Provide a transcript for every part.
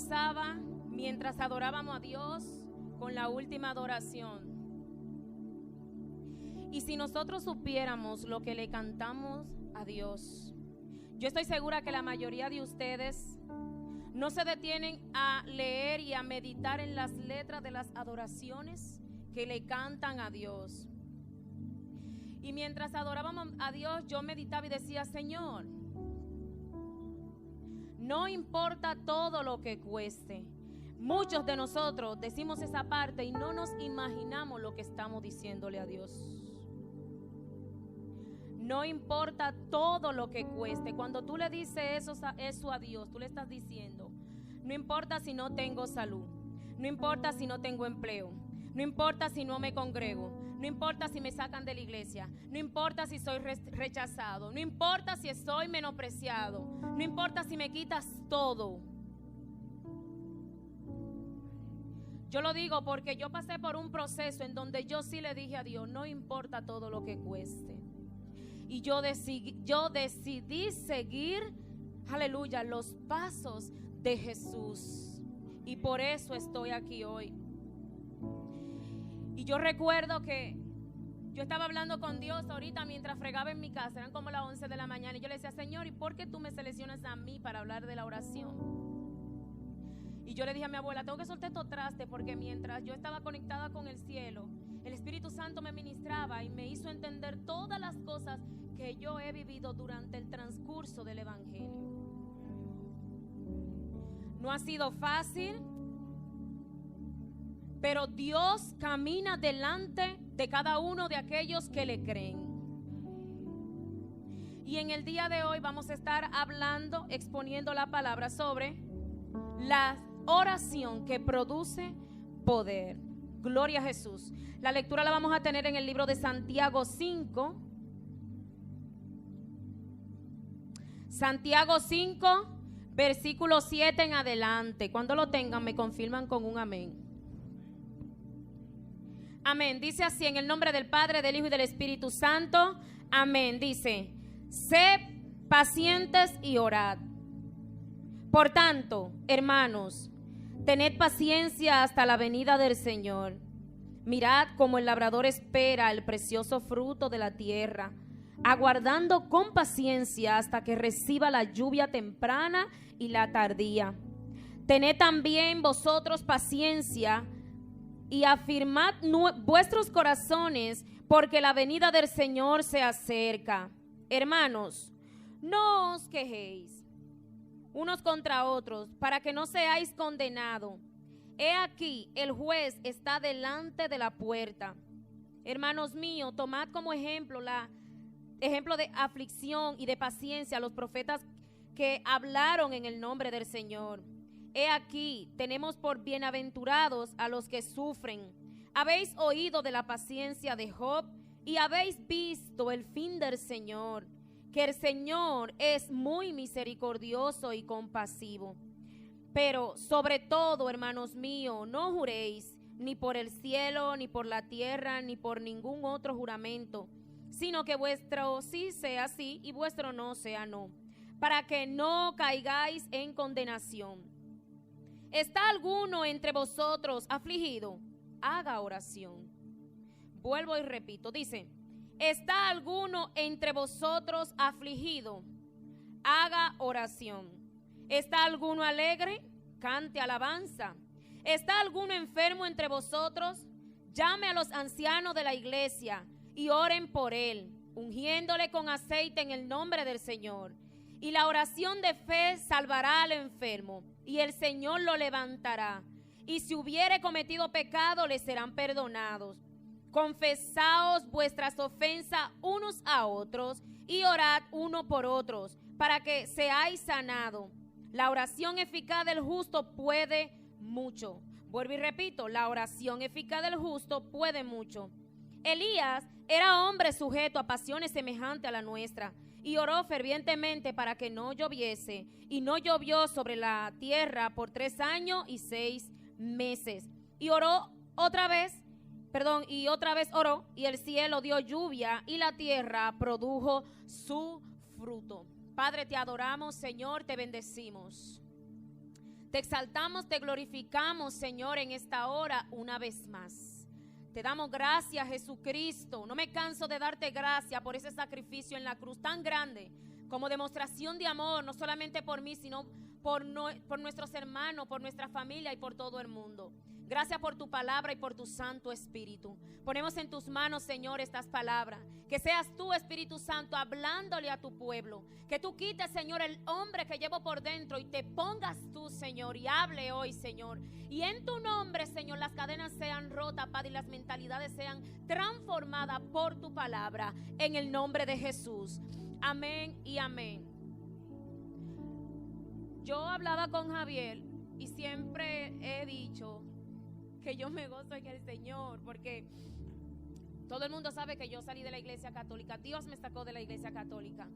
gozaba mientras adorábamos a Dios con la última adoración. Y si nosotros supiéramos lo que le cantamos a Dios, yo estoy segura que la mayoría de ustedes no se detienen a leer y a meditar en las letras de las adoraciones que le cantan a Dios. Y mientras adorábamos a Dios, yo meditaba y decía: Señor, no importa todo lo que cueste. Muchos de nosotros decimos esa parte y no nos imaginamos lo que estamos diciéndole a Dios. No importa todo lo que cueste. Cuando tú le dices eso a Dios, tú le estás diciendo: no importa si no tengo salud, no importa si no tengo empleo, no importa si no me congrego, no importa si me sacan de la iglesia, no importa si soy rechazado, no importa si soy menospreciado, no importa si me quitas todo. Yo lo digo porque yo pasé por un proceso en donde yo sí le dije a Dios: no importa todo lo que cueste. Y yo decidí seguir, aleluya, los pasos de Jesús. Y por eso estoy aquí hoy. Y yo recuerdo que yo estaba hablando con Dios ahorita mientras fregaba en mi casa. Eran como las 11 de la mañana. Y yo le decía: Señor, ¿y por qué tú me seleccionas a mí para hablar de la oración? Y yo le dije a mi abuela: tengo que soltar estos trastes, porque mientras yo estaba conectada con el cielo, el Espíritu Santo me ministraba y me hizo entender todas las cosas que yo he vivido durante el transcurso del Evangelio. No ha sido fácil, pero Dios camina delante de cada uno de aquellos que le creen. Y en el día de hoy vamos a estar hablando, exponiendo la palabra sobre la oración que produce poder. Gloria a Jesús. La lectura la vamos a tener en el libro de Santiago 5. Santiago 5, versículo 7 en adelante. Cuando lo tengan me confirman con un amén. Amén. Dice así, en el nombre del Padre, del Hijo y del Espíritu Santo. Amén. Dice: sed pacientes y orad. Por tanto, hermanos, tened paciencia hasta la venida del Señor. Mirad cómo el labrador espera el precioso fruto de la tierra, aguardando con paciencia hasta que reciba la lluvia temprana y la tardía. Tened también vosotros paciencia y afirmad vuestros corazones, porque la venida del Señor se acerca. Hermanos, no os quejéis unos contra otros, para que no seáis condenados. He aquí, el juez está delante de la puerta. Hermanos míos, tomad como ejemplo de aflicción y de paciencia a los profetas que hablaron en el nombre del Señor. He aquí, tenemos por bienaventurados a los que sufren. Habéis oído de la paciencia de Job y habéis visto el fin del Señor, que el Señor es muy misericordioso y compasivo. Pero sobre todo, hermanos míos, no juréis ni por el cielo, ni por la tierra, ni por ningún otro juramento, sino que vuestro sí sea sí y vuestro no sea no, para que no caigáis en condenación. ¿Está alguno entre vosotros afligido? Haga oración. Vuelvo y repito, dice: ¿está alguno entre vosotros afligido? Haga oración. ¿Está alguno alegre? Cante alabanza. ¿Está alguno enfermo entre vosotros? Llame a los ancianos de la iglesia y oren por él, ungiéndole con aceite en el nombre del Señor. Y la oración de fe salvará al enfermo, y el Señor lo levantará. Y si hubiere cometido pecado, le serán perdonados. Confesaos vuestras ofensas unos a otros y orad uno por otros, para que seáis sanados. La oración eficaz del justo puede mucho. Vuelvo y repito, la oración eficaz del justo puede mucho. Elías era hombre sujeto a pasiones semejantes a la nuestra, y oró fervientemente para que no lloviese, y no llovió sobre la tierra por 3 años y 6 meses. Y otra vez oró, y el cielo dio lluvia, y la tierra produjo su fruto. Padre, te adoramos, Señor, te bendecimos. Te exaltamos, te glorificamos, Señor, en esta hora una vez más. Te damos gracias, Jesucristo. No me canso de darte gracias por ese sacrificio en la cruz tan grande, como demostración de amor, no solamente por mí, sino por nuestros hermanos, por nuestra familia y por todo el mundo. Gracias por tu palabra y por tu Santo Espíritu. Ponemos en tus manos, Señor, estas palabras. Que seas tú, Espíritu Santo, hablándole a tu pueblo. Que tú quites, Señor, el hombre que llevo por dentro y te pongas tú, Señor, y hable hoy, Señor. Y en tu nombre, Señor, las cadenas sean rotas, Padre, y las mentalidades sean transformadas por tu palabra. En el nombre de Jesús. Amén y amén. Yo hablaba con Javier y siempre he dicho que yo me gozo en el Señor, porque todo el mundo sabe que yo salí de la iglesia católica. Dios me sacó de la iglesia católica.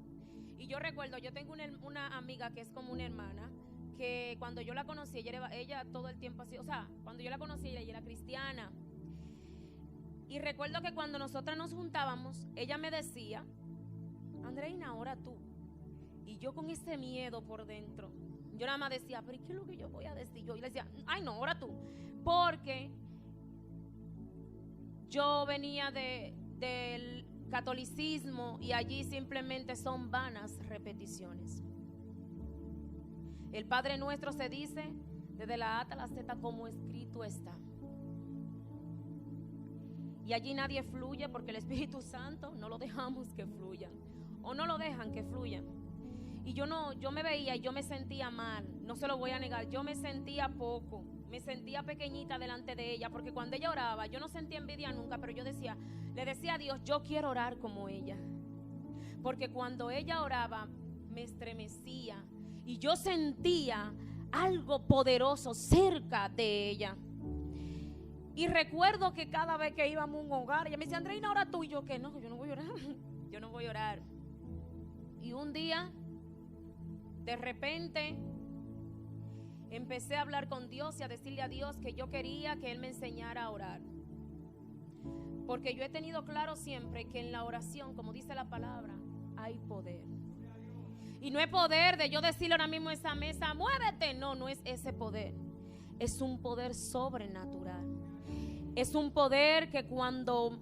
Y yo recuerdo, yo tengo una amiga que es como una hermana, que cuando yo la conocí, ella todo el tiempo así, o sea, cuando yo la conocí, ella era cristiana. Y recuerdo que cuando nosotras nos juntábamos, ella me decía: Andreina, ahora tú. Y yo con ese miedo por dentro, yo nada más decía, pero ¿qué es lo que yo voy a decir? Yo le decía, ay no, ahora tú. Porque yo venía del catolicismo y allí simplemente son vanas repeticiones. El Padre Nuestro se dice desde la A hasta la Z como escrito está. Y allí nadie fluye porque el Espíritu Santo no lo dejamos que fluya, o no lo dejan que fluyan. Y yo me veía y yo me sentía mal, no se lo voy a negar, yo me sentía poco, me sentía pequeñita delante de ella, porque cuando ella oraba, yo no sentía envidia nunca, pero yo le decía a Dios, yo quiero orar como ella, porque cuando ella oraba, me estremecía, y yo sentía algo poderoso cerca de ella. Y recuerdo que cada vez que íbamos a un hogar, ella me decía, Andreina, ora tú, y yo, que no, yo no voy a orar, yo no voy a orar. Y un día, de repente, empecé a hablar con Dios y a decirle a Dios que yo quería que Él me enseñara a orar. Porque yo he tenido claro siempre que en la oración, como dice la palabra, hay poder. Y no es poder de yo decirle ahora mismo a esa mesa, muévete. No, no es ese poder. Es un poder sobrenatural. Es un poder que cuando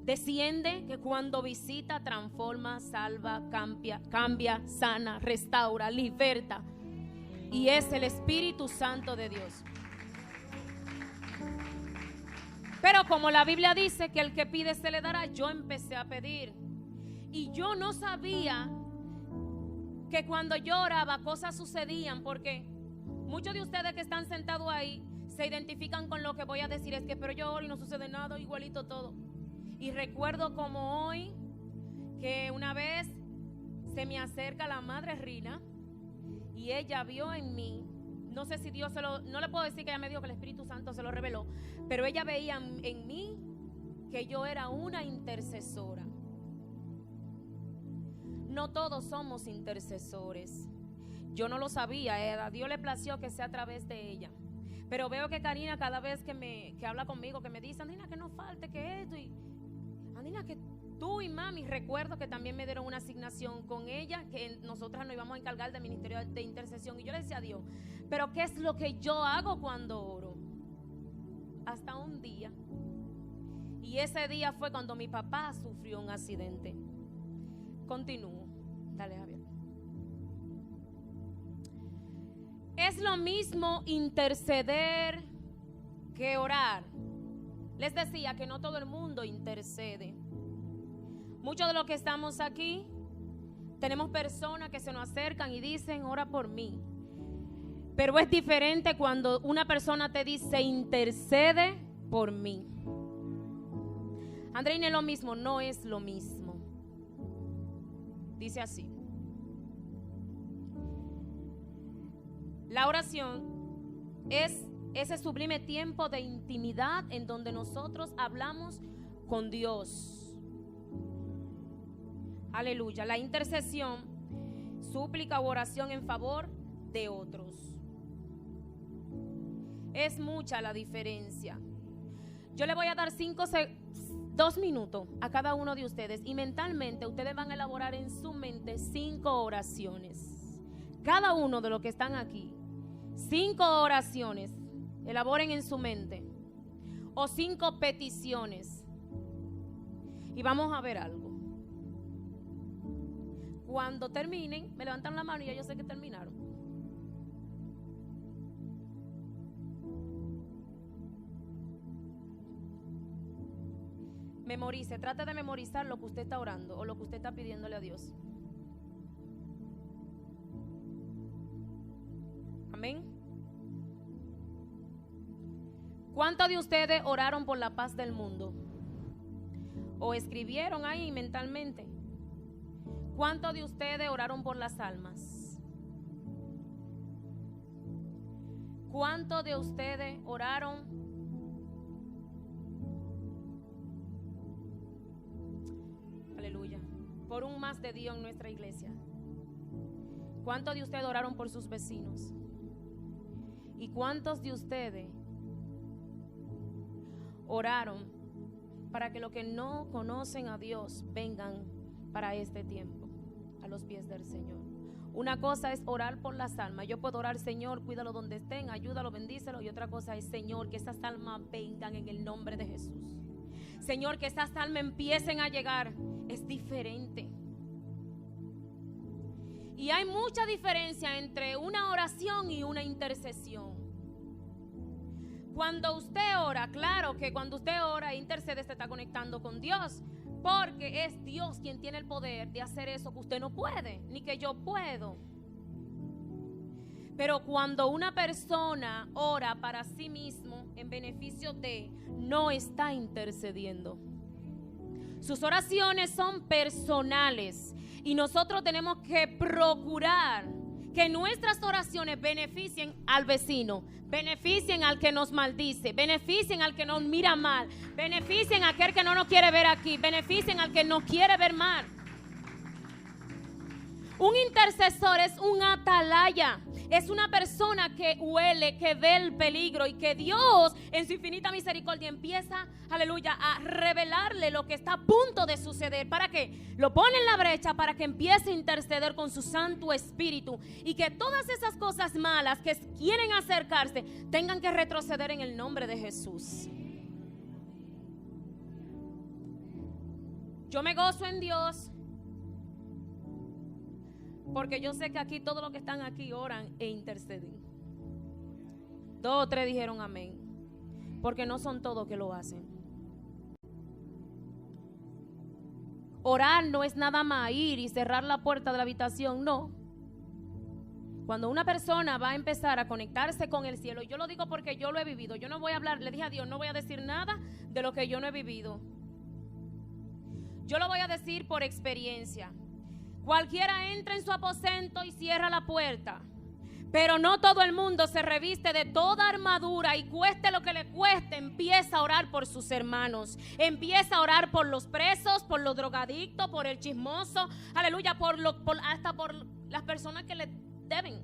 desciende, que cuando visita, transforma, salva, cambia, sana, restaura, liberta. Y es el Espíritu Santo de Dios. Pero como la Biblia dice que el que pide se le dará, yo empecé a pedir. Y yo no sabía que cuando yo oraba cosas sucedían, porque muchos de ustedes que están sentados ahí se identifican con lo que voy a decir. Es que pero yo oro y no sucede nada, igualito todo. Y recuerdo como hoy, que una vez se me acerca la Madre Rina y ella vio en mí, no sé si Dios no le puedo decir que ella me dijo que el Espíritu Santo se lo reveló, pero ella veía en mí que yo era una intercesora. No todos somos intercesores. Yo no lo sabía, a Dios le plació que sea a través de ella. Pero veo que Karina cada vez que habla conmigo, que me dice, Andina, que no falte, que esto, y Andina, que tú y mami, recuerdo que también me dieron una asignación con ella, que nosotras nos íbamos a encargar del ministerio de intercesión. Y yo le decía a Dios, pero ¿qué es lo que yo hago cuando oro? Hasta un día. Y ese día fue cuando mi papá sufrió un accidente. Continúo. Dale, Javier. Es lo mismo interceder que orar. Les decía que no todo el mundo intercede. Muchos de los que estamos aquí tenemos personas que se nos acercan y dicen, ora por mí. Pero es diferente cuando una persona te dice, intercede por mí. Andreina, es lo mismo, no es lo mismo. Dice así. La oración es ese sublime tiempo de intimidad en donde nosotros hablamos con Dios. Aleluya. La intercesión, súplica u oración en favor de otros. Es mucha la diferencia. Yo le voy a dar 2 minutos a cada uno de ustedes y mentalmente ustedes van a elaborar en su mente 5 oraciones. Cada uno de los que están aquí 5 oraciones, elaboren en su mente, o 5 peticiones, y vamos a ver algo. Cuando terminen, me levantan la mano y ya yo sé que terminaron. Memorice, trate de memorizar lo que usted está orando o lo que usted está pidiéndole a Dios. Amén. ¿Cuántos de ustedes oraron por la paz del mundo? ¿O escribieron ahí mentalmente? ¿Cuántos de ustedes oraron por las almas? ¿Cuántos de ustedes oraron por un más de Dios en nuestra iglesia? ¿Cuántos de ustedes oraron por sus vecinos? ¿Y cuántos de ustedes oraron para que los que no conocen a Dios vengan para este tiempo a los pies del Señor? Una cosa es orar por las almas. Yo puedo orar: Señor, cuídalo donde estén, ayúdalo, bendícelo. Y otra cosa es: Señor, que esas almas vengan en el nombre de Jesús. Señor, que esas almas empiecen a llegar. Es diferente. Y hay mucha diferencia entre una oración y una intercesión. Cuando usted ora, claro que cuando usted ora e intercede, se está conectando con Dios, porque es Dios quien tiene el poder de hacer eso que usted no puede, ni que yo puedo. Pero cuando una persona ora para sí mismo en beneficio de, no está intercediendo. Sus oraciones son personales y nosotros tenemos que procurar que nuestras oraciones beneficien al vecino, beneficien al que nos maldice, beneficien al que nos mira mal, beneficien a aquel que no nos quiere ver aquí, beneficien al que nos quiere ver mal. Un intercesor es un atalaya, es una persona que huele, que ve el peligro y que Dios en su infinita misericordia empieza, aleluya, a revelarle lo que está a punto de suceder. ¿Para qué? Lo pone en la brecha para que empiece a interceder con su Santo Espíritu y que todas esas cosas malas que quieren acercarse tengan que retroceder en el nombre de Jesús. Yo me gozo en Dios, porque yo sé que aquí todos los que están aquí oran e interceden. 2 o 3 dijeron amén. Porque no son todos que lo hacen. Orar no es nada más ir y cerrar la puerta de la habitación, no. Cuando una persona va a empezar a conectarse con el cielo, y yo lo digo porque yo lo he vivido, yo no voy a hablar, le dije a Dios, no voy a decir nada de lo que yo no he vivido. Yo lo voy a decir por experiencia. Cualquiera entra en su aposento y cierra la puerta, pero no todo el mundo se reviste de toda armadura y cueste lo que le cueste, empieza a orar por sus hermanos, empieza a orar por los presos, por los drogadictos, por el chismoso, aleluya, hasta por las personas que le deben.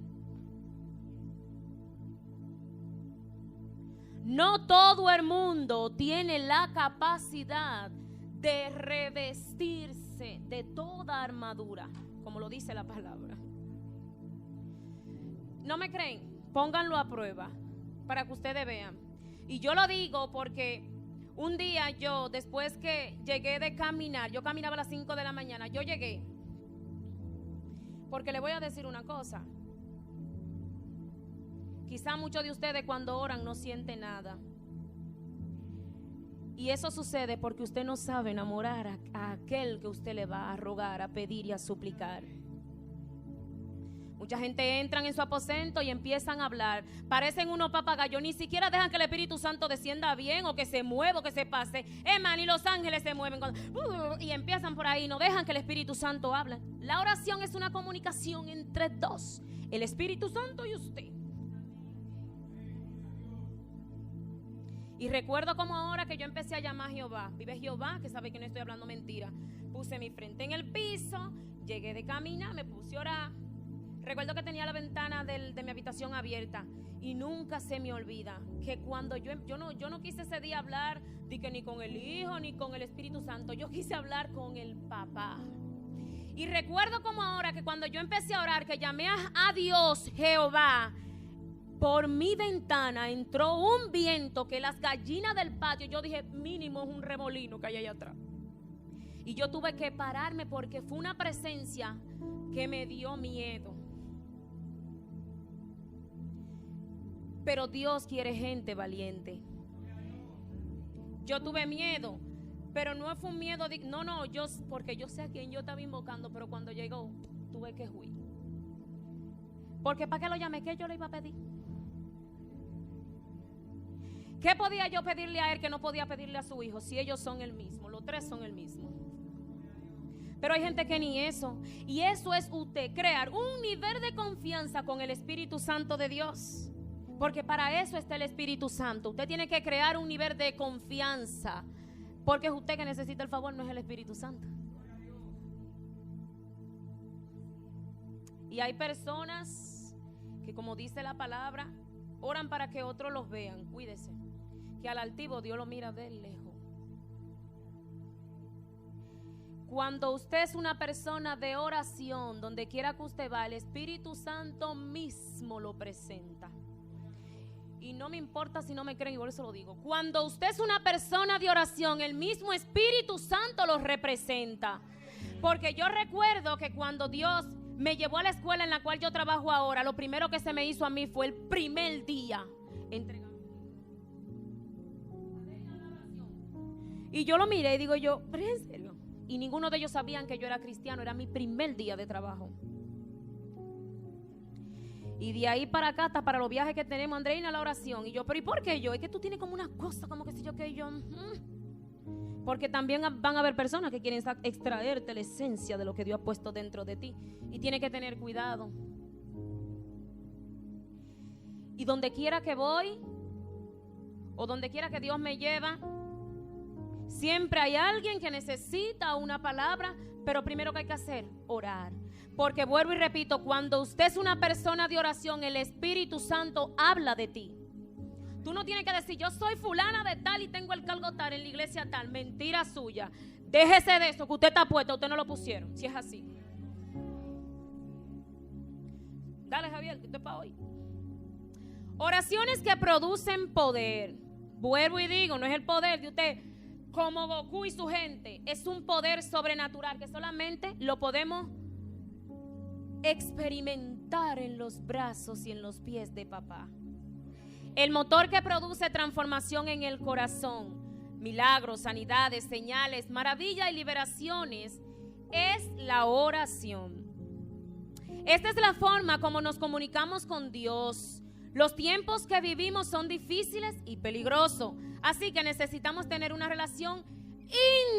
No todo el mundo tiene la capacidad de revestirse de toda armadura, como lo dice la palabra. ¿No me creen? Pónganlo a prueba para que ustedes vean. Y yo lo digo porque un día yo, después que llegué de caminar, yo caminaba a las 5 de la mañana, yo llegué, porque le voy a decir una cosa. Quizá muchos de ustedes cuando oran no sienten nada. Y eso sucede porque usted no sabe enamorar a aquel que usted le va a rogar, a pedir y a suplicar. Mucha gente entran en su aposento y empiezan a hablar. Parecen unos papagayos, ni siquiera dejan que el Espíritu Santo descienda bien o que se mueva o que se pase. Ni los ángeles se mueven y empiezan por ahí, no dejan que el Espíritu Santo hable. La oración es una comunicación entre dos, el Espíritu Santo y usted. Y recuerdo como ahora que yo empecé a llamar a Jehová. Vive Jehová, que sabe que no estoy hablando mentira. Puse mi frente en el piso, llegué de caminar, me puse a orar. Recuerdo que tenía la ventana de mi habitación abierta. Y nunca se me olvida que cuando yo no quise ese día hablar ni con el Hijo ni con el Espíritu Santo. Yo quise hablar con el Papá. Y recuerdo como ahora que cuando yo empecé a orar, que llamé a Dios, Jehová, por mi ventana entró un viento que las gallinas del patio, yo dije, mínimo es un remolino que hay allá atrás. Y yo tuve que pararme porque fue una presencia que me dio miedo. Pero Dios quiere gente valiente. Yo tuve miedo, pero no fue un miedo porque yo sé a quién yo estaba invocando, pero cuando llegó tuve que huir. Porque ¿para qué lo llamé? ¿Qué yo le iba a pedir? ¿Qué podía yo pedirle a él que no podía pedirle a su hijo? Si ellos son el mismo, los tres son el mismo. Pero hay gente que ni eso. Y eso es usted, crear un nivel de confianza con el Espíritu Santo de Dios. Porque para eso está el Espíritu Santo. Usted tiene que crear un nivel de confianza. Porque es usted que necesita el favor, no es el Espíritu Santo. Y hay personas que, como dice la palabra, oran para que otros los vean. Cuídese, que al altivo Dios lo mira de lejos. Cuando usted es una persona de oración, donde quiera que usted va, el Espíritu Santo mismo lo presenta. Y no me importa si no me creen, y por eso lo digo. Cuando usted es una persona de oración, el mismo Espíritu Santo lo representa. Porque yo recuerdo que cuando Dios me llevó a la escuela en la cual yo trabajo ahora, lo primero que se me hizo a mí fue el primer día entregar. Y yo lo miré y digo yo, ¿pero en serio? Y ninguno de ellos sabían que yo era cristiano, era mi primer día de trabajo. Y de ahí para acá, hasta para los viajes que tenemos, Andreina, la oración. Y yo, ¿pero y por qué yo? Es que tú tienes como una cosa, como que si yo, que yo. Porque también van a haber personas que quieren extraerte la esencia de lo que Dios ha puesto dentro de ti. Y tienes que tener cuidado. Y donde quiera que voy, o donde quiera que Dios me lleva, siempre hay alguien que necesita una palabra, pero primero que hay que hacer, orar. Porque vuelvo y repito, cuando usted es una persona de oración, el Espíritu Santo habla de ti. Tú no tienes que decir, yo soy fulana de tal y tengo el cargo tal en la iglesia tal. Mentira suya. Déjese de eso, que usted está puesto, usted no lo pusieron, si es así. Dale, Javier, que usted es para hoy. Oraciones que producen poder. Vuelvo y digo, no es el poder de usted como Goku y su gente, es un poder sobrenatural que solamente lo podemos experimentar en los brazos y en los pies de papá. El motor que produce transformación en el corazón, milagros, sanidades, señales, maravillas y liberaciones es la oración. Esta es la forma como nos comunicamos con Dios. Los tiempos que vivimos son difíciles y peligrosos, así que necesitamos tener una relación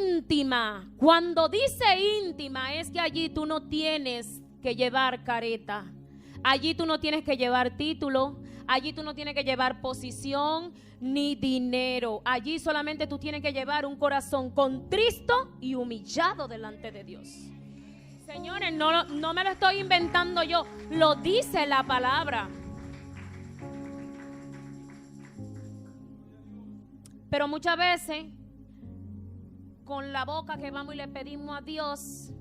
íntima. Cuando dice íntima es que allí tú no tienes que llevar careta, allí tú no tienes que llevar título, allí tú no tienes que llevar posición ni dinero, allí solamente tú tienes que llevar un corazón contristo y humillado delante de Dios. Señores, no me lo estoy inventando yo, lo dice la palabra. Pero muchas veces, con la boca que vamos y le pedimos a Dios,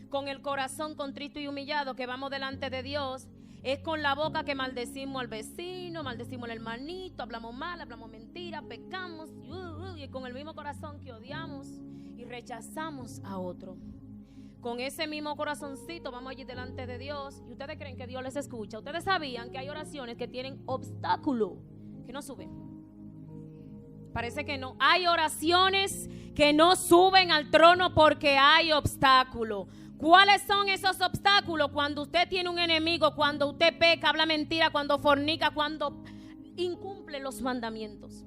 con el corazón contrito y humillado que vamos delante de Dios, es con la boca que maldecimos al vecino, maldecimos al hermanito, hablamos mal, hablamos mentira, pecamos, y con el mismo corazón que odiamos y rechazamos a otro. Con ese mismo corazoncito vamos allí delante de Dios y ustedes creen que Dios les escucha. Ustedes sabían que hay oraciones que tienen obstáculos, que no suben. Parece que no. Hay oraciones que no suben al trono porque hay obstáculos. ¿Cuáles son esos obstáculos? Cuando usted tiene un enemigo, cuando usted peca, habla mentira, cuando fornica, cuando incumple los mandamientos.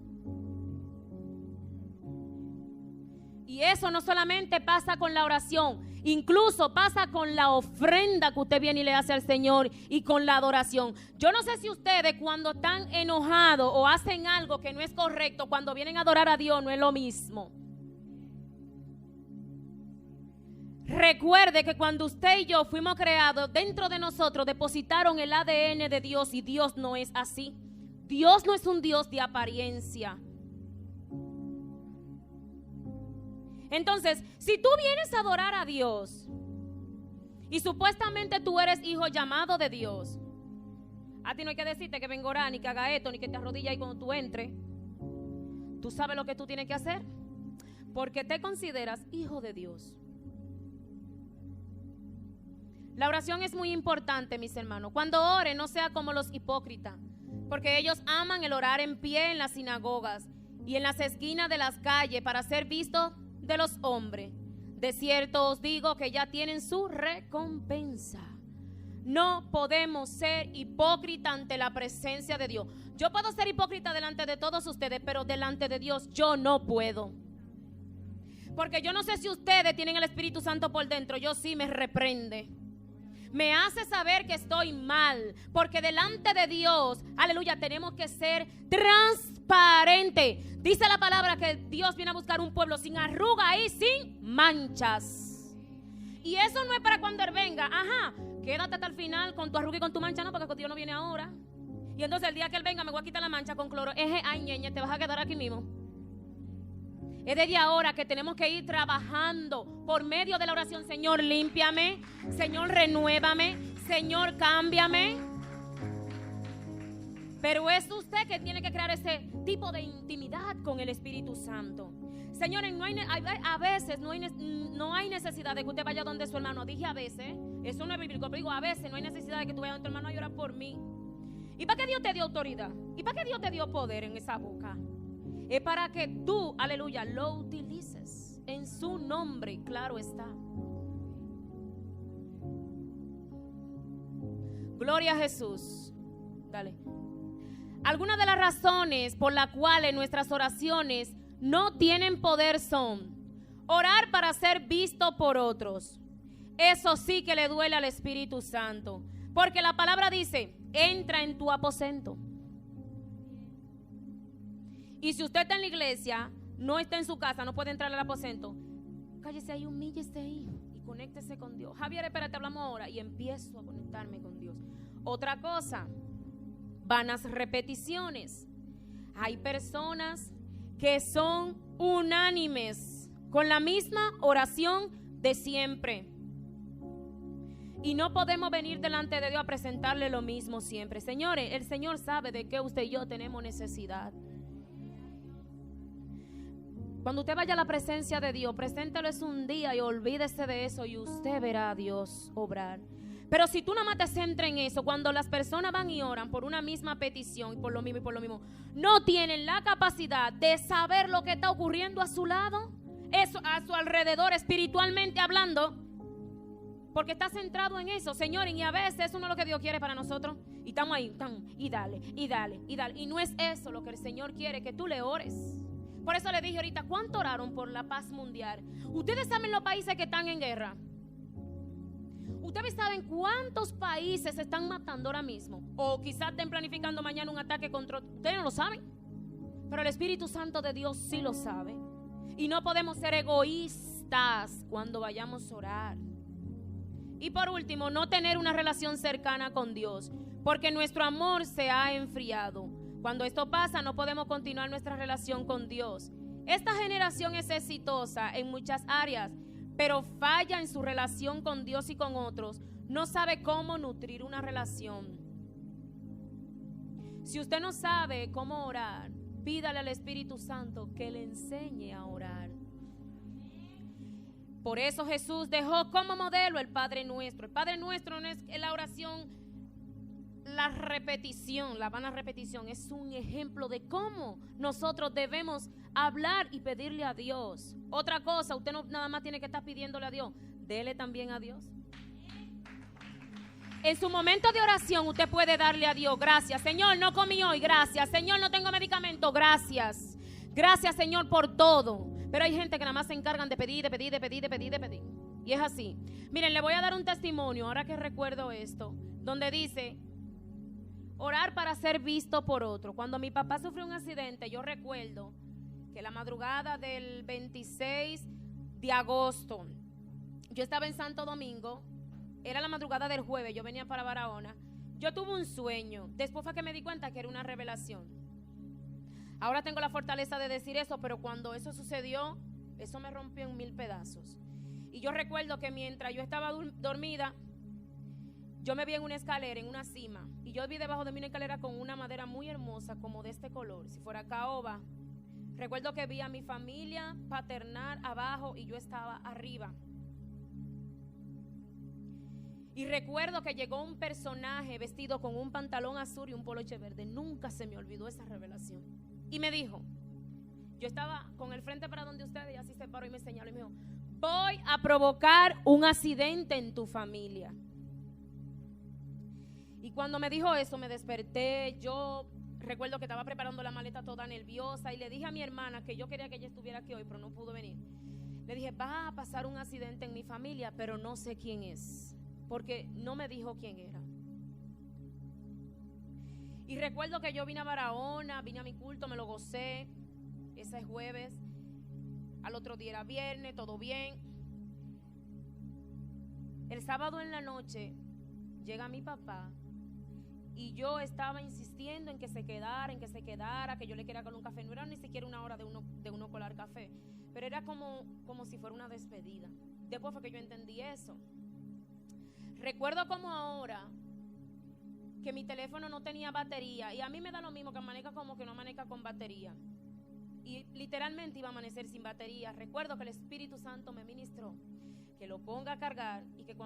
Y eso no solamente pasa con la oración, incluso pasa con la ofrenda que usted viene y le hace al Señor y con la adoración. Yo no sé si ustedes cuando están enojados o hacen algo que no es correcto, cuando vienen a adorar a Dios no es lo mismo. Recuerde que cuando usted y yo fuimos creados, dentro de nosotros depositaron el ADN de Dios y Dios no es así. Dios no es un Dios de apariencia. Entonces, si tú vienes a adorar a Dios y supuestamente tú eres hijo llamado de Dios, A ti no hay que decirte que venga a orar, ni que haga esto, ni que te arrodilles ahí cuando tú entres. Tú sabes lo que tú tienes que hacer, porque te consideras hijo de Dios. La oración es muy importante, mis hermanos. Cuando ore, no sea como los hipócritas, porque ellos aman el orar en pie en las sinagogas y en las esquinas de las calles para ser vistos de los hombres. De cierto os digo que ya tienen su recompensa. No podemos ser hipócritas ante la presencia de Dios. Yo puedo ser hipócrita delante de todos ustedes, pero delante de Dios yo no puedo. Porque yo no sé si ustedes tienen el Espíritu Santo por dentro. Yo sí me reprende. Me hace saber que estoy mal. Porque delante de Dios, aleluya, tenemos que ser transparentes. Dice la palabra que Dios viene a buscar un pueblo sin arruga y sin manchas. Y eso no es para cuando Él venga. Ajá, quédate hasta el final con tu arruga y con tu mancha. No, porque Dios no viene ahora. Y entonces el día que Él venga me voy a quitar la mancha con cloro. Ay, ñeñe, te vas a quedar aquí mismo. Es desde ahora que tenemos que ir trabajando por medio de la oración. Señor, límpiame. Señor, renuévame. Señor, cámbiame. Pero es usted que tiene que crear ese tipo de intimidad con el Espíritu Santo. Señores, a veces no hay necesidad de que usted vaya donde su hermano. Dije a veces, eso no es bíblico, pero digo a veces no hay necesidad de que tú vayas donde tu hermano a llorar por mí. ¿Y para qué Dios te dio autoridad? ¿Y para qué Dios te dio poder en esa boca? Es para que tú, aleluya, lo utilices en su nombre, claro está. Gloria a Jesús. Dale. Algunas de las razones por las cuales nuestras oraciones no tienen poder son orar para ser visto por otros. Eso sí que le duele al Espíritu Santo, porque la palabra dice: entra en tu aposento. Y si usted está en la iglesia, no está en su casa, no puede entrar al aposento, cállese ahí, humíllese ahí y conéctese con Dios. Javier, espérate, hablamos ahora. Y empiezo a conectarme con Dios. Otra cosa, vanas repeticiones. Hay personas que son unánimes con la misma oración de siempre. Y no podemos venir delante de Dios a presentarle lo mismo siempre. Señores, el Señor sabe de qué usted y yo tenemos necesidad. Cuando usted vaya a la presencia de Dios, preséntelo es un día y olvídese de eso y usted verá a Dios obrar. Pero si tú nada más te centras en eso, cuando las personas van y oran por una misma petición y por lo mismo, no tienen la capacidad de saber lo que está ocurriendo a su lado, eso a su alrededor espiritualmente hablando, porque está centrado en eso, señores, y a veces eso no es lo que Dios quiere para nosotros. Y estamos ahí, y dale. Y no es eso lo que el Señor quiere, que tú le ores. Por eso le dije ahorita, ¿cuánto oraron por la paz mundial? Ustedes saben los países que están en guerra. Ustedes saben cuántos países se están matando ahora mismo. O quizás estén planificando mañana un ataque contra... Ustedes no lo saben. Pero el Espíritu Santo de Dios sí lo sabe. Y no podemos ser egoístas cuando vayamos a orar. Y por último, no tener una relación cercana con Dios, porque nuestro amor se ha enfriado. Cuando esto pasa, no podemos continuar nuestra relación con Dios. Esta generación es exitosa en muchas áreas, pero falla en su relación con Dios y con otros. No sabe cómo nutrir una relación. Si usted no sabe cómo orar, pídale al Espíritu Santo que le enseñe a orar. Por eso Jesús dejó como modelo el Padre Nuestro. El Padre Nuestro no es la oración, la repetición, la vana repetición. Es un ejemplo de cómo nosotros debemos hablar y pedirle a Dios. Otra cosa, usted no nada más tiene que estar pidiéndole a Dios, dele también a Dios. En su momento de oración usted puede darle a Dios: gracias, Señor, no comí hoy, gracias, Señor, no tengo medicamento, gracias. Gracias, Señor, por todo. Pero hay gente que nada más se encargan de pedir. Y es así. Miren, le voy a dar un testimonio ahora que recuerdo esto, donde dice: orar para ser visto por otro. Cuando mi papá sufrió un accidente, yo recuerdo que la madrugada del 26 de agosto, yo estaba en Santo Domingo, era la madrugada del jueves, yo venía para Barahona. Yo tuve un sueño, después fue que me di cuenta que era una revelación. Ahora tengo la fortaleza de decir eso, pero cuando eso sucedió, eso me rompió en 1000 pedazos. Y yo recuerdo que mientras yo estaba dormida, yo me vi en una escalera, en una cima, y yo vi debajo de mí una escalera con una madera muy hermosa, como de este color, si fuera caoba. Recuerdo que vi a mi familia paternal abajo y yo estaba arriba. Y recuerdo que llegó un personaje vestido con un pantalón azul y un poloche verde. Nunca se me olvidó esa revelación. Y me dijo, yo estaba con el frente para donde ustedes, y así se paró y me señaló y me dijo, voy a provocar un accidente en tu familia. Y cuando me dijo eso, me desperté. Yo recuerdo que estaba preparando la maleta toda nerviosa y le dije a mi hermana que yo quería que ella estuviera aquí hoy, pero no pudo venir. Le dije, va a pasar un accidente en mi familia, pero no sé quién es, porque no me dijo quién era. Y recuerdo que yo vine a Barahona, vine a mi culto, me lo gocé. Ese es jueves, al otro día era viernes, todo bien. El sábado en la noche llega mi papá y yo estaba insistiendo en que se quedara, que yo le quería colar un café. No era ni siquiera una hora de uno colar café, pero era como si fuera una despedida. Después fue que yo entendí eso. Recuerdo como ahora que mi teléfono no tenía batería, y a mí me da lo mismo que amanezca como que no amanezca con batería, y literalmente iba a amanecer sin batería. Recuerdo que el Espíritu Santo me ministró que lo ponga a cargar, y que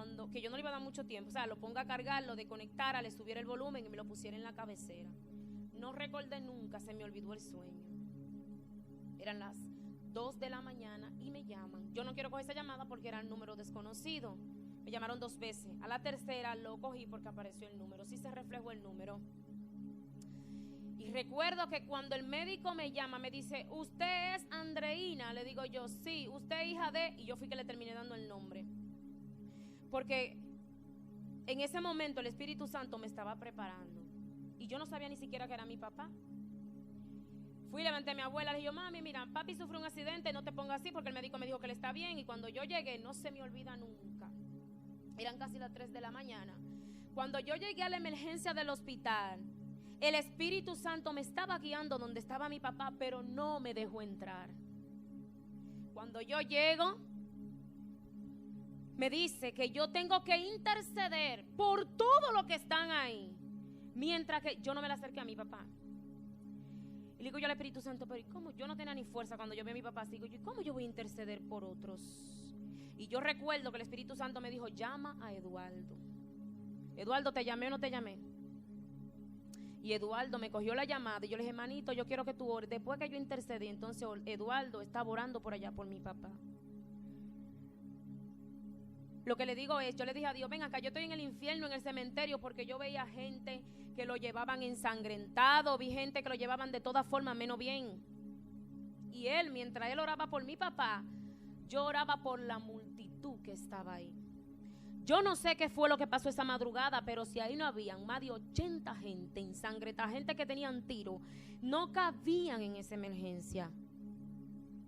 yo no le iba a dar mucho tiempo, o sea, lo ponga a cargar, lo desconectara, le subiera el volumen y me lo pusiera en la cabecera. No recordé nunca, se me olvidó el sueño. Eran las 2 de la mañana y me llaman. Yo no quiero coger esa llamada porque era el número desconocido. Me llamaron 2 veces. A la tercera lo cogí porque apareció el número. Sí se reflejó el número. Y recuerdo que cuando el médico me llama, me dice, ¿usted es Andreina? Le digo yo, sí. ¿Usted es hija de? Y yo fui que le terminé dando el nombre. Porque en ese momento el Espíritu Santo me estaba preparando. Y yo no sabía ni siquiera que era mi papá. Fui, levanté a mi abuela, le dije, mami, mira, papi sufrió un accidente, no te pongas así, porque el médico me dijo que él está bien. Y cuando yo llegué, no se me olvida nunca. Eran casi las 3 de la mañana. Cuando yo llegué a la emergencia del hospital, el Espíritu Santo me estaba guiando donde estaba mi papá, pero no me dejó entrar. Cuando yo llego, me dice que yo tengo que interceder por todo lo que están ahí, mientras que yo no me le acerqué a mi papá. Y le digo yo al Espíritu Santo, pero ¿y cómo? Yo no tenía ni fuerza cuando yo vi a mi papá. Digo yo, ¿cómo yo voy a interceder por otros? Y yo recuerdo que el Espíritu Santo me dijo, llama a Eduardo. Eduardo, ¿te llamé o no te llamé? Y Eduardo me cogió la llamada y yo le dije, manito, yo quiero que tú ores. Después que yo intercedí, entonces Eduardo estaba orando por allá por mi papá. Lo que le digo es, yo le dije a Dios, ven acá, yo estoy en el infierno, en el cementerio, porque yo veía gente que lo llevaban ensangrentado, vi gente que lo llevaban de todas formas menos bien. Y él, mientras él oraba por mi papá, yo oraba por la multitud que estaba ahí. Yo no sé qué fue lo que pasó esa madrugada, pero si ahí no habían más de 80 gente ensangrentada, gente que tenían tiro, no cabían en esa emergencia.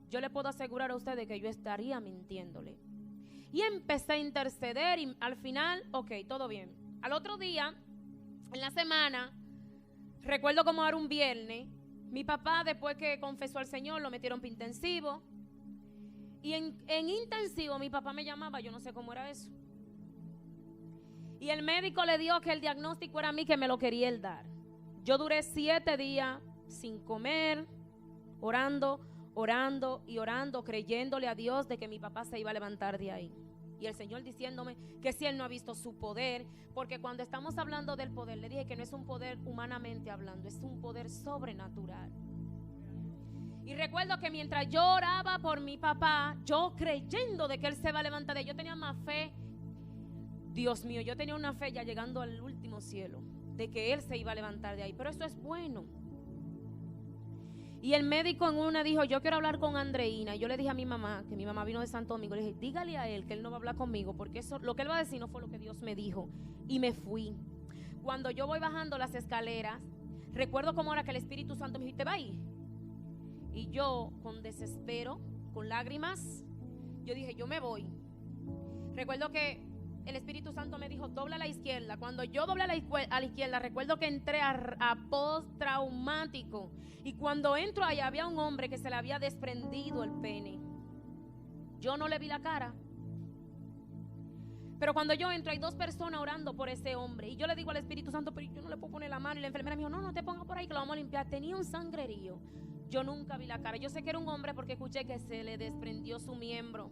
Yo le puedo asegurar a ustedes que yo estaría mintiéndole. Y empecé a interceder y al final, ok, todo bien. Al otro día, en la semana, recuerdo como era un viernes, mi papá, después que confesó al Señor, lo metieron para intensivo. Y en intensivo mi papá me llamaba, yo no sé cómo era eso. Y el médico le dio que el diagnóstico era a mí, que me lo quería él dar. Yo duré 7 días sin comer, orando, creyéndole a Dios de que mi papá se iba a levantar de ahí. Y el Señor diciéndome que si él no ha visto su poder, porque cuando estamos hablando del poder, le dije que no es un poder humanamente hablando, es un poder sobrenatural. Y recuerdo que mientras yo oraba por mi papá, yo creyendo de que él se va a levantar de ahí, yo tenía más fe. Dios mío, yo tenía una fe ya llegando al último cielo, de que él se iba a levantar de ahí. Pero eso es bueno. Y el médico en una dijo, yo quiero hablar con Andreina. Y yo le dije a mi mamá, que mi mamá vino de Santo Domingo, le dije, dígale a él que él no va a hablar conmigo, porque eso, lo que él va a decir no fue lo que Dios me dijo. Y me fui. Cuando yo voy bajando las escaleras, recuerdo cómo era que el Espíritu Santo me dijo, ¿te va a ir? Y yo, con desespero, con lágrimas, yo dije, yo me voy. Recuerdo que el Espíritu Santo me dijo, dobla a la izquierda. Cuando yo doblé a la izquierda, recuerdo que entré a postraumático. Y cuando entro ahí, había un hombre que se le había desprendido el pene. Yo no le vi la cara, Pero cuando yo entro, hay 2 personas orando por ese hombre. Y yo le digo al Espíritu Santo, pero yo no le puedo poner la mano. Y la enfermera me dijo, no te pongas por ahí que lo vamos a limpiar. Tenía un sangrerío. Yo nunca vi la cara. Yo sé que era un hombre porque escuché que se le desprendió su miembro.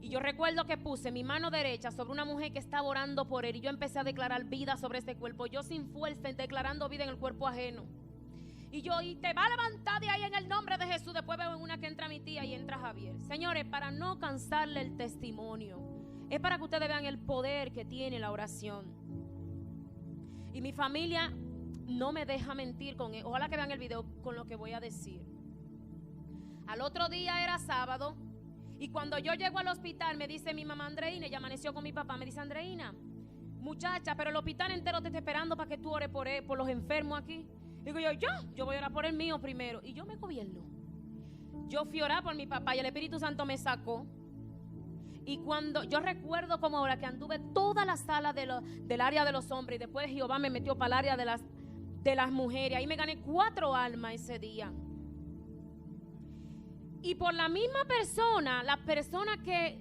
Y yo recuerdo que puse mi mano derecha sobre una mujer que estaba orando por él. Y yo empecé a declarar vida sobre ese cuerpo. Yo sin fuerza, declarando vida en el cuerpo ajeno. Y yo, y te va a levantar de ahí en el nombre de Jesús. Después veo en una que entra mi tía y entra Javier. Señores, para no cansarle el testimonio, es para que ustedes vean el poder que tiene la oración. Y mi familia no me deja mentir con él. Ojalá que vean el video con lo que voy a decir. Al otro día era sábado. Y cuando yo llego al hospital, me dice mi mamá Andreina, ella amaneció con mi papá, me dice, Andreina, muchacha, pero el hospital entero te está esperando para que tú ores por los enfermos aquí. Digo yo voy a orar por el mío primero. Y yo me gobierno. Yo fui a orar por mi papá y el Espíritu Santo me sacó. Y cuando yo recuerdo como ahora que anduve toda la sala del área de los hombres, y después Jehová me metió para el área de las mujeres. Ahí me gané 4 almas ese día. Y por la misma persona, la persona que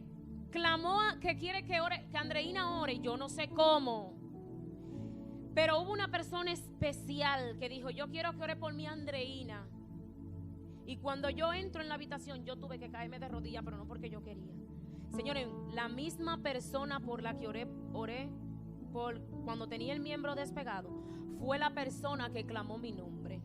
clamó, que quiere que ore, que Andreina ore, yo no sé cómo, pero hubo una persona especial que dijo, yo quiero que ore por mi Andreina. Y cuando yo entro en la habitación, yo tuve que caerme de rodillas, pero no porque yo quería. Señores, la misma persona por la que oré por cuando tenía el miembro despegado, fue la persona que clamó mi nombre.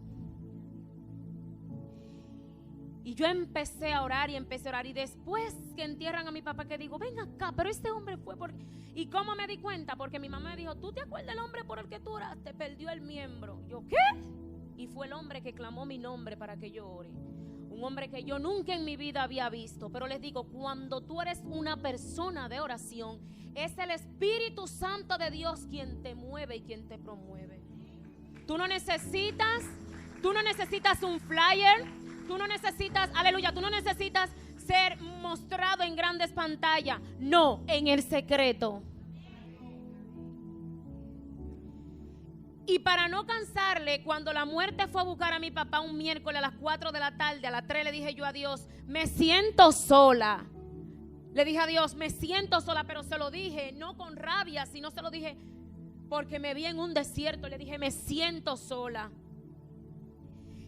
Y yo empecé a orar y después que entierran a mi papá, que digo, ven acá, pero este hombre fue por... ¿Y cómo me di cuenta? Porque mi mamá me dijo, ¿tú te acuerdas del hombre por el que tú oraste? Perdió el miembro. Yo, ¿qué? Y fue el hombre que clamó mi nombre para que yo ore. Un hombre que yo nunca en mi vida había visto. Pero les digo, cuando tú eres una persona de oración, es el Espíritu Santo de Dios quien te mueve y quien te promueve. Tú no necesitas un flyer. Tú no necesitas, aleluya, tú no necesitas ser mostrado en grandes pantallas. No, en el secreto. Y para no cansarle, cuando la muerte fue a buscar a mi papá un miércoles a las 4 de la tarde, a las 3 le dije yo a Dios, me siento sola. Le dije a Dios, me siento sola, pero se lo dije, no con rabia, sino se lo dije porque me vi en un desierto. Le dije, me siento sola.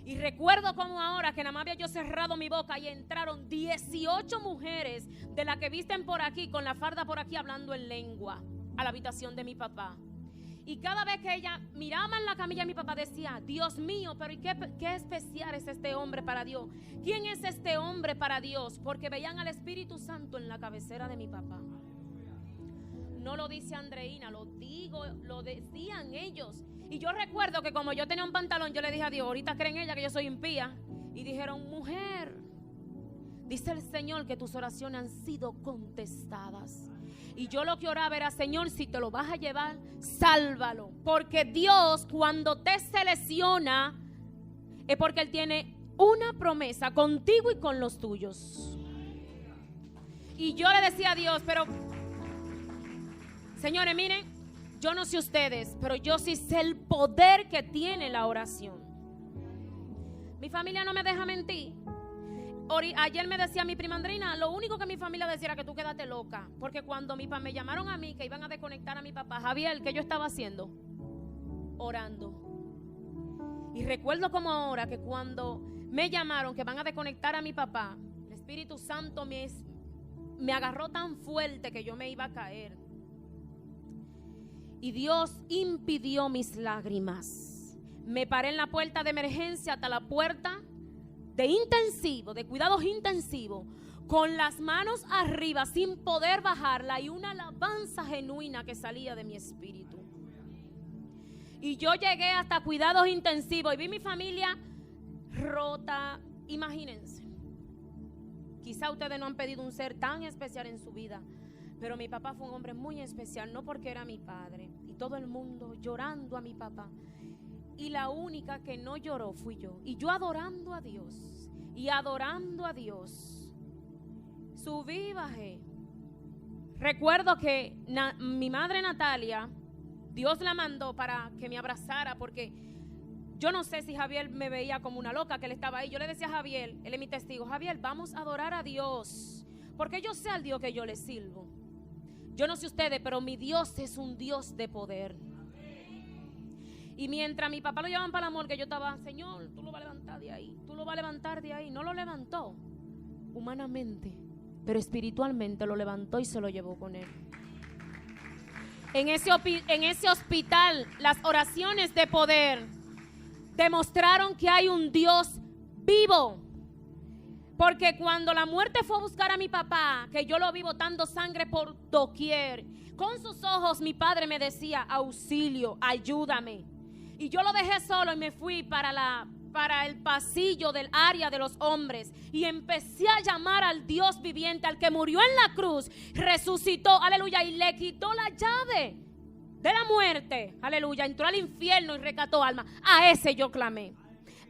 Y recuerdo como ahora que nada más había yo cerrado mi boca y entraron 18 mujeres de las que visten por aquí, con la farda por aquí, hablando en lengua, a la habitación de mi papá. Y cada vez que ella miraba en la camilla, mi papá decía, Dios mío, pero ¿y qué especial es este hombre para Dios? ¿Quién es este hombre para Dios? Porque veían al Espíritu Santo en la cabecera de mi papá. No lo dice Andreina, lo decían ellos. Y yo recuerdo que como yo tenía un pantalón, yo le dije a Dios, ahorita creen ella que yo soy impía. Y dijeron, mujer, dice el Señor que tus oraciones han sido contestadas. Y yo lo que oraba era, Señor, si te lo vas a llevar, sálvalo. Porque Dios, cuando te selecciona, es porque Él tiene una promesa contigo y con los tuyos. Y yo le decía a Dios, pero, señores, miren, yo no sé ustedes, pero yo sí sé el poder que tiene la oración. Mi familia no me deja mentir. Ayer me decía mi prima Andreina, lo único que mi familia decía era que tú quédate loca. Porque cuando me llamaron a mí que iban a desconectar a mi papá, Javier, ¿qué yo estaba haciendo? Orando. Y recuerdo como ahora que cuando me llamaron que van a desconectar a mi papá, el Espíritu Santo me agarró tan fuerte que yo me iba a caer. Y Dios impidió mis lágrimas. Me paré en la puerta de emergencia hasta la puerta de intensivo, de cuidados intensivos, con las manos arriba sin poder bajarla y una alabanza genuina que salía de mi espíritu. Y yo llegué hasta cuidados intensivos y vi mi familia rota. Imagínense, quizá ustedes no han pedido un ser tan especial en su vida, pero mi papá fue un hombre muy especial, no porque era mi padre, y todo el mundo llorando a mi papá. Y la única que no lloró fui yo. Y yo adorando a Dios. Y adorando a Dios. Subí y bajé. Recuerdo que mi madre Natalia, Dios la mandó para que me abrazara. Porque yo no sé si Javier me veía como una loca que él estaba ahí. Yo le decía a Javier, él es mi testigo, Javier, vamos a adorar a Dios. Porque yo sé al Dios que yo le sirvo. Yo no sé ustedes, pero mi Dios es un Dios de poder. Y mientras mi papá lo llevaban para la morgue, yo estaba, Señor, tú lo vas a levantar de ahí, tú lo vas a levantar de ahí. No lo levantó humanamente, pero espiritualmente lo levantó y se lo llevó con él. En ese hospital, las oraciones de poder demostraron que hay un Dios vivo. Porque cuando la muerte fue a buscar a mi papá, que yo lo vi botando sangre por doquier, con sus ojos mi padre me decía, auxilio, ayúdame. Y yo lo dejé solo y me fui para el pasillo del área de los hombres. Y empecé a llamar al Dios viviente, al que murió en la cruz, resucitó, aleluya, y le quitó la llave de la muerte, aleluya. Entró al infierno y rescató alma. A ese yo clamé.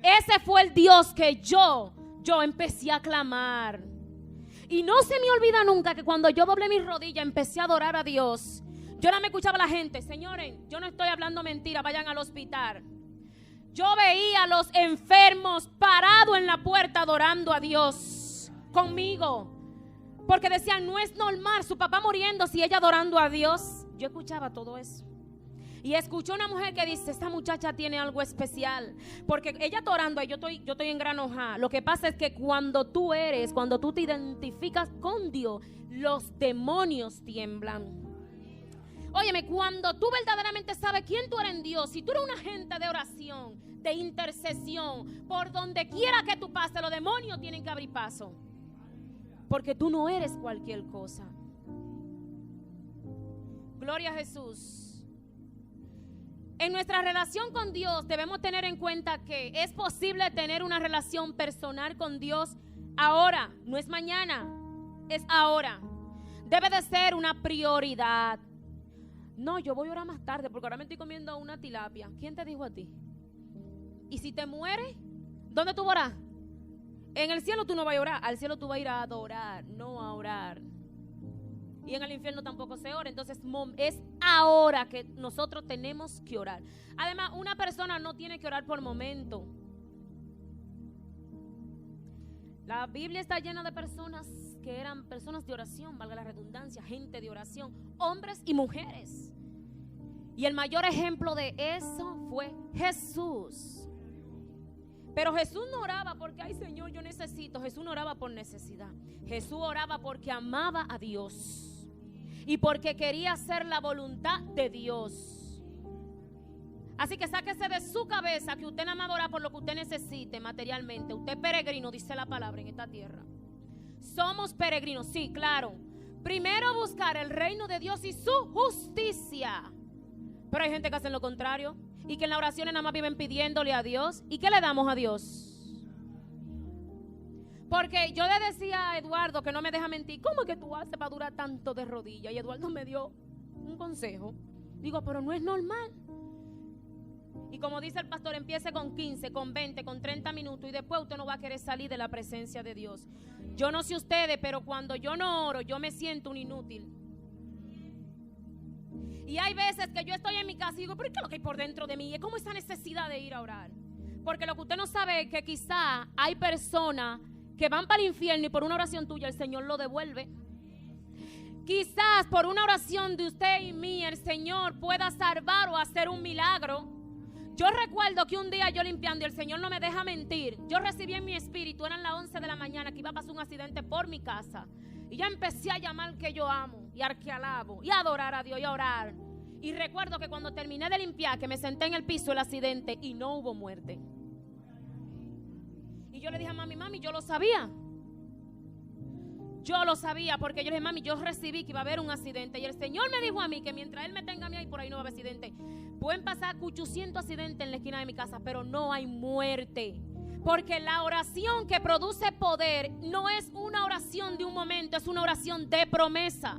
Ese fue el Dios que yo empecé a clamar. Y no se me olvida nunca que cuando yo doblé mis rodillas, empecé a adorar a Dios. Yo no me escuchaba a la gente, señores, yo no estoy hablando mentira, vayan al hospital. Yo veía a los enfermos parados en la puerta adorando a Dios conmigo. Porque decían, no es normal, su papá muriéndose y ella adorando a Dios. Yo escuchaba todo eso. Y escuché una mujer que dice, esta muchacha tiene algo especial. Porque ella está orando y yo estoy en gran hoja. Lo que pasa es que cuando tú te identificas con Dios, los demonios tiemblan. Óyeme, cuando tú verdaderamente sabes quién tú eres en Dios, si tú eres un agente de oración, de intercesión, por donde quiera que tú pases, los demonios tienen que abrir paso. Porque tú no eres cualquier cosa. Gloria a Jesús. En nuestra relación con Dios debemos tener en cuenta que es posible tener una relación personal con Dios ahora, no es mañana, es ahora. Debe de ser una prioridad. No, yo voy a orar más tarde porque ahora me estoy comiendo una tilapia. ¿Quién te dijo a ti? Y si te mueres, ¿dónde tú vas a orar? En el cielo tú no vas a orar, al cielo tú vas a ir a adorar, no a orar. Y en el infierno tampoco se ora. Entonces es ahora que nosotros tenemos que orar. Además, una persona no tiene que orar por momento. La Biblia está llena de personas que eran personas de oración, valga la redundancia, gente de oración, hombres y mujeres. Y el mayor ejemplo de eso fue Jesús. Pero Jesús no oraba porque, ay Señor, yo necesito. Jesús no oraba por necesidad. Jesús oraba porque amaba a Dios y porque quería hacer la voluntad de Dios. Así que sáquese de su cabeza que usted nada más ora por lo que usted necesite materialmente. Usted es peregrino, dice la palabra, en esta tierra. Somos peregrinos, sí, claro. Primero buscar el reino de Dios y su justicia. Pero hay gente que hace lo contrario y que en la oración nada más viven pidiéndole a Dios. ¿Y qué le damos a Dios? Porque yo le decía a Eduardo, que no me deja mentir, ¿cómo es que tú haces para durar tanto de rodillas? Y Eduardo me dio un consejo. Digo, pero no es normal. Y como dice el pastor, empiece con 15, con 20, con 30 minutos y después usted no va a querer salir de la presencia de Dios. Yo no sé ustedes, pero cuando yo no oro, yo me siento un inútil. Y hay veces que yo estoy en mi casa y digo, ¿pero qué es lo que hay por dentro de mí? Es como esa necesidad de ir a orar. Porque lo que usted no sabe es que quizá hay personas que van para el infierno y por una oración tuya el Señor lo devuelve. Quizás por una oración de usted y mí el Señor pueda salvar o hacer un milagro. Yo recuerdo que un día yo limpiando y el Señor no me deja mentir. Yo recibí en mi espíritu, eran las 11 de la mañana que iba a pasar un accidente por mi casa. Y ya empecé a llamar que yo amo y al que alabo y a adorar a Dios y a orar. Y recuerdo que cuando terminé de limpiar, que me senté en el piso el accidente y no hubo muerte. Y yo le dije a mami, yo lo sabía. Yo lo sabía porque yo le dije, mami, yo recibí que iba a haber un accidente. Y el Señor me dijo a mí que mientras Él me tenga a mí ahí, por ahí no va a haber accidente. Pueden pasar 800 accidentes en la esquina de mi casa, pero no hay muerte. Porque la oración que produce poder no es una oración de un momento, es una oración de promesa.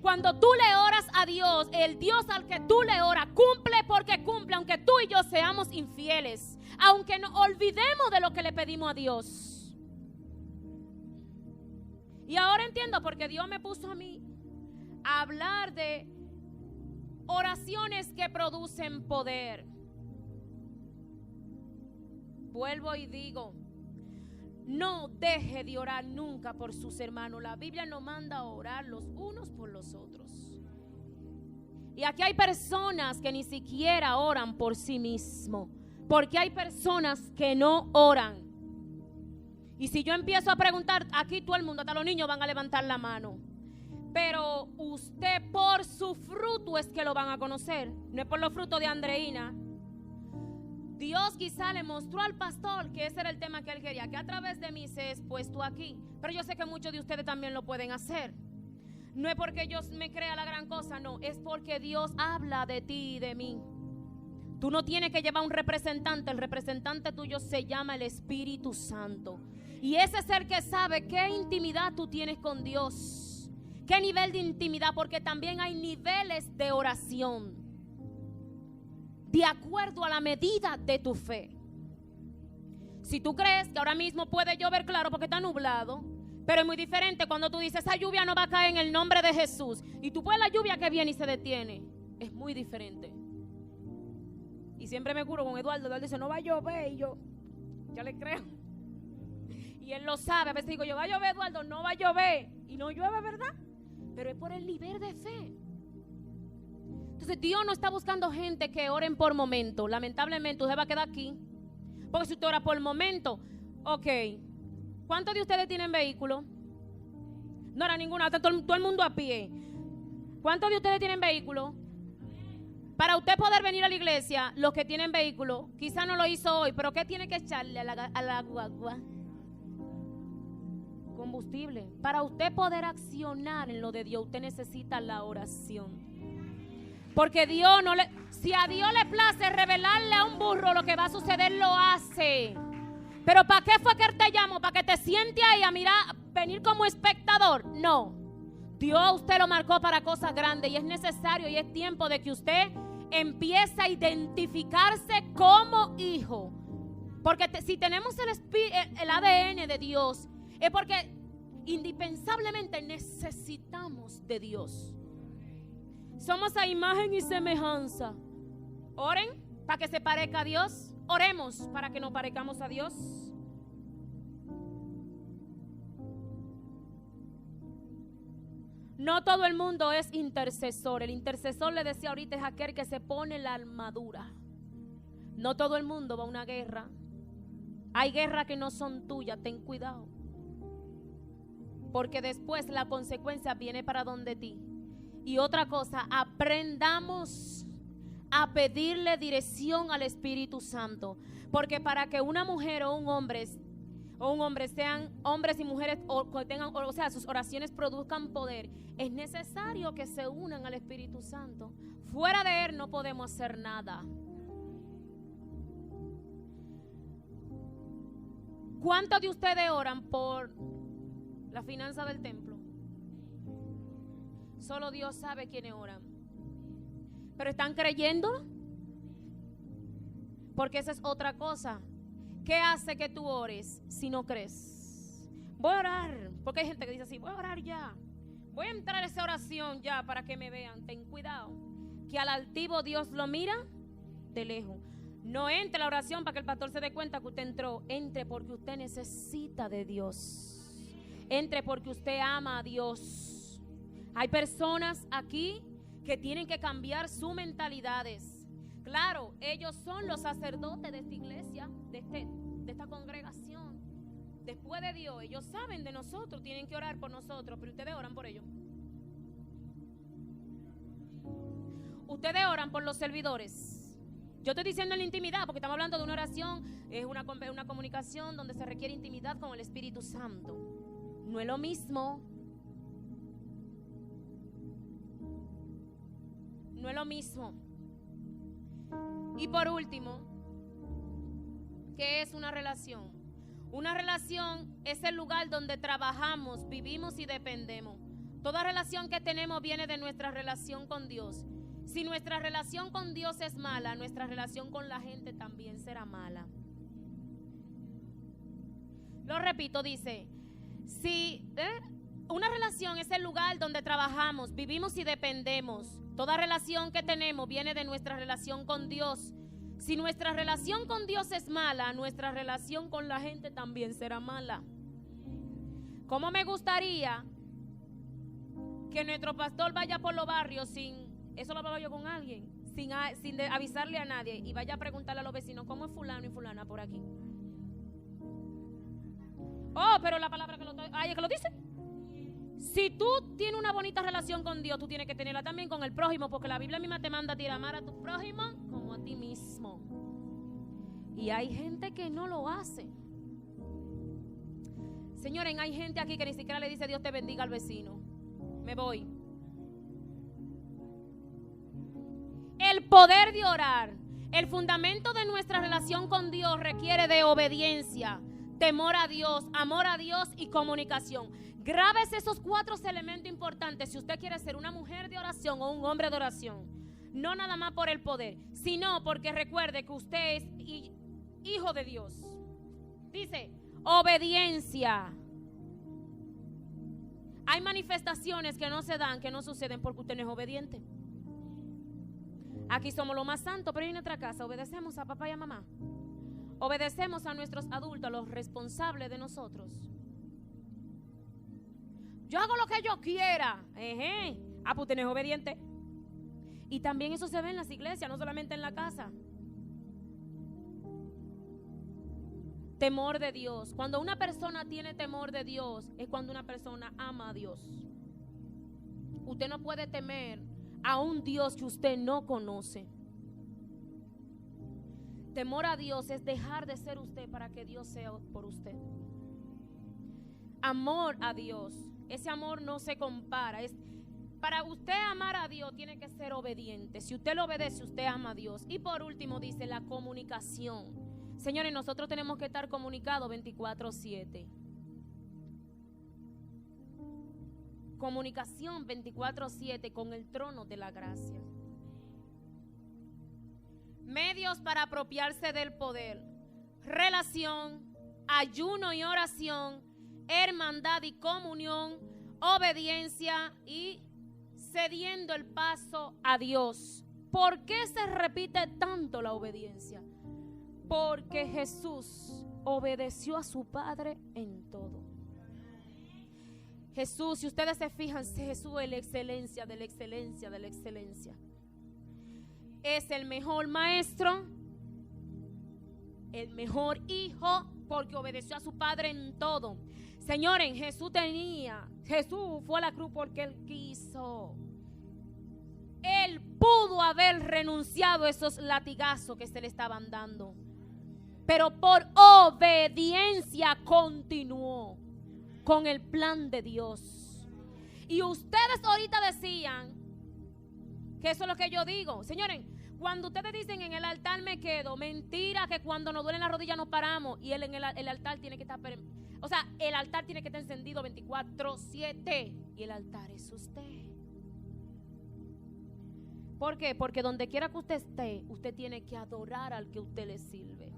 Cuando tú le oras a Dios, el Dios al que tú le oras cumple porque cumple, aunque tú y yo seamos infieles, aunque nos olvidemos de lo que le pedimos a Dios. Y ahora entiendo porque Dios me puso a mí a hablar de oraciones que producen poder. Vuelvo y digo, no deje de orar nunca por sus hermanos. La Biblia nos manda a orar los unos por los otros. Y aquí hay personas que ni siquiera oran por sí mismos, porque hay personas que no oran. Y si yo empiezo a preguntar, aquí todo el mundo, hasta los niños van a levantar la mano. Pero usted por su fruto es que lo van a conocer, no es por los frutos de Andreina. Dios quizá le mostró al pastor que ese era el tema que él quería, que a través de mí se ha expuesto aquí. Pero yo sé que muchos de ustedes también lo pueden hacer. No es porque yo me crea la gran cosa, no, es porque Dios habla de ti y de mí. Tú no tienes que llevar un representante, el representante tuyo se llama el Espíritu Santo. Y ese es el que sabe qué intimidad tú tienes con Dios, qué nivel de intimidad, porque también hay niveles de oración, de acuerdo a la medida de tu fe. Si tú crees que ahora mismo puede llover, claro, porque está nublado, pero es muy diferente cuando tú dices, esa lluvia no va a caer en el nombre de Jesús, y tú puedes la lluvia que viene y se detiene. Es muy diferente. Y siempre me curo con Eduardo. Eduardo dice, no va a llover, y yo le creo. Y él lo sabe. A veces digo, yo va a llover, Eduardo, no va a llover, y no llueve, ¿verdad? Pero es por el nivel de fe. Entonces Dios no está buscando gente que oren por momento. Lamentablemente usted va a quedar aquí, porque si usted ora por momento, ok, ¿cuántos de ustedes tienen vehículo? No era ninguna, está todo el mundo a pie. ¿Cuántos de ustedes tienen vehículo? Para usted poder venir a la iglesia, los que tienen vehículo, quizá no lo hizo hoy, pero ¿qué tiene que echarle a la guagua? Combustible. Para usted poder accionar en lo de Dios, usted necesita la oración. Porque Dios no le, si a Dios le place revelarle a un burro lo que va a suceder, lo hace. Pero ¿para qué fue que Él te llamó? ¿Para que te siente ahí a mirar, venir como espectador? No. Dios a usted lo marcó para cosas grandes y es necesario y es tiempo de que usted empiece a identificarse como hijo. Porque si tenemos el ADN de Dios, es porque indispensablemente necesitamos de Dios. Somos a imagen y semejanza. Oren para que se parezca a Dios. Oremos para que nos parezcamos a Dios. No todo el mundo es intercesor. El intercesor, le decía ahorita, es aquel que se pone la armadura. No todo el mundo va a una guerra. Hay guerras que no son tuyas, ten cuidado. Porque después la consecuencia viene para donde ti. Y otra cosa, aprendamos a pedirle dirección al Espíritu Santo. Porque para que una mujer o un hombre sean hombres y mujeres, o sea, sus oraciones produzcan poder, es necesario que se unan al Espíritu Santo. Fuera de Él no podemos hacer nada. ¿Cuántos de ustedes oran por la finanza del templo? Solo Dios sabe quiénes oran. ¿Pero están creyendo? Porque esa es otra cosa. ¿Qué hace que tú ores si no crees? Voy a orar, porque hay gente que dice así, voy a orar ya, voy a entrar a esa oración ya para que me vean. Ten cuidado, que al altivo Dios lo mira de lejos. No entre a la oración para que el pastor se dé cuenta que usted entró. Entre porque usted necesita de Dios. Entre porque usted ama a Dios. Hay personas aquí que tienen que cambiar sus mentalidades. Claro, ellos son los sacerdotes de esta iglesia, de esta congregación. Después de Dios, ellos saben de nosotros, tienen que orar por nosotros, pero ustedes oran por ellos. Ustedes oran por los servidores. Yo estoy diciendo en la intimidad, porque estamos hablando de una oración, es una comunicación donde se requiere intimidad con el Espíritu Santo. No es lo mismo. No es lo mismo. Y por último, ¿qué es una relación? Una relación es el lugar donde trabajamos, vivimos y dependemos. Toda relación que tenemos viene de nuestra relación con Dios. Si nuestra relación con Dios es mala, nuestra relación con la gente también será mala. Lo repito, dice, una relación es el lugar donde trabajamos, vivimos y dependemos. Toda relación que tenemos viene de nuestra relación con Dios. Si nuestra relación con Dios es mala, nuestra relación con la gente también será mala. ¿Cómo me gustaría que nuestro pastor vaya por los barrios eso lo hablaba yo con alguien, sin avisarle a nadie, y vaya a preguntarle a los vecinos cómo es fulano y fulana por aquí? Oh, pero la palabra que lo dice. Si tú tienes una bonita relación con Dios, tú tienes que tenerla también con el prójimo, porque la Biblia misma te manda a ti a amar a tu prójimo como a ti mismo. Y hay gente que no lo hace. Señores, hay gente aquí que ni siquiera le dice Dios te bendiga al vecino. Me voy. El poder de orar, el fundamento de nuestra relación con Dios requiere de obediencia, temor a Dios, amor a Dios y comunicación. Grabes esos 4 elementos importantes si usted quiere ser una mujer de oración o un hombre de oración. No nada más por el poder, sino porque recuerde que usted es hijo de Dios. Dice, obediencia. Hay manifestaciones que no se dan, que no suceden porque usted no es obediente. Aquí somos lo más santo, pero en nuestra casa obedecemos a papá y a mamá. Obedecemos a nuestros adultos, a los responsables de nosotros. Yo hago lo que yo quiera. Pues usted no es obediente. Y también eso se ve en las iglesias, no solamente en la casa. Temor de Dios. Cuando una persona tiene temor de Dios, es cuando una persona ama a Dios. Usted no puede temer a un Dios que usted no conoce. Temor a Dios es dejar de ser usted para que Dios sea por usted. Amor a Dios, ese amor no se compara. Para usted amar a Dios tiene que ser obediente. Si usted lo obedece, usted ama a Dios. Y por último dice la comunicación. Señores, nosotros tenemos que estar comunicados 24/7. Comunicación 24/7 con el trono de la gracia. Medios para apropiarse del poder. Relación, ayuno y oración, hermandad y comunión, obediencia y cediendo el paso a Dios. ¿Por qué se repite tanto la obediencia? Porque Jesús obedeció a su Padre en todo. Jesús, si ustedes se fijan, Jesús es la excelencia de la excelencia de la excelencia. Es el mejor maestro, el mejor hijo, porque obedeció a su Padre en todo. Señores, Jesús fue a la cruz porque Él quiso. Él pudo haber renunciado a esos latigazos que se le estaban dando, pero por obediencia continuó con el plan de Dios. Y ustedes ahorita decían que eso es lo que yo digo. Señores, cuando ustedes dicen en el altar me quedo, mentira, que cuando nos duelen las rodillas nos paramos. Y el altar tiene que estar, el altar tiene que estar encendido 24/7. Y el altar es usted. ¿Por qué? Porque donde quiera que usted esté, usted tiene que adorar al que usted le sirve.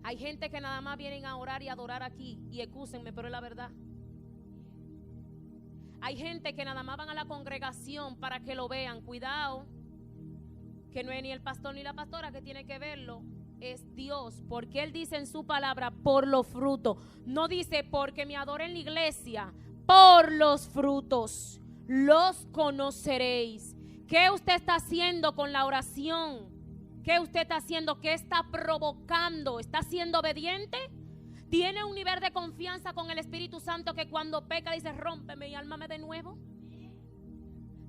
Hay gente que nada más vienen a orar y adorar aquí, y excúsenme, pero es la verdad. Hay gente que nada más van a la congregación para que lo vean. Cuidado, que no es ni el pastor ni la pastora que tiene que verlo, es Dios, porque Él dice en su palabra por los frutos. No dice porque me adoren en la iglesia, por los frutos los conoceréis. ¿Qué usted está haciendo con la oración? ¿Qué usted está haciendo? ¿Qué está provocando? ¿Está siendo obediente? ¿Tiene un nivel de confianza con el Espíritu Santo que cuando peca dice rómpeme y álmame de nuevo?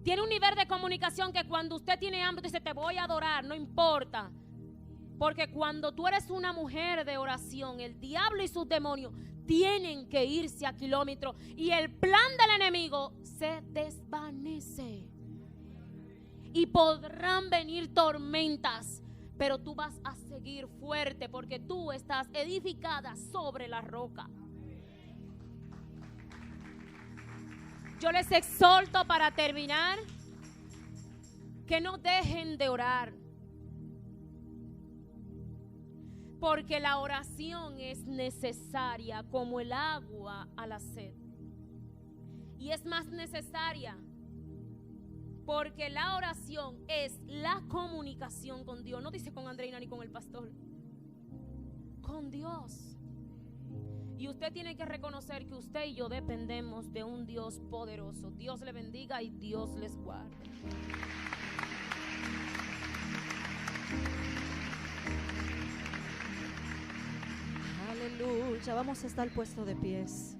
¿Tiene un nivel de comunicación que cuando usted tiene hambre dice te voy a adorar? No importa. Porque cuando tú eres una mujer de oración, el diablo y sus demonios tienen que irse a kilómetros y el plan del enemigo se desvanece. Y podrán venir tormentas, pero tú vas a seguir fuerte porque tú estás edificada sobre la roca. Yo les exhorto para terminar que no dejen de orar, porque la oración es necesaria como el agua a la sed, y es más necesaria Porque la oración es la comunicación con Dios. No dice con Andreina ni con el pastor. Con Dios. Y usted tiene que reconocer que usted y yo dependemos de un Dios poderoso. Dios le bendiga y Dios les guarde. Aleluya. Vamos a estar puestos de pies.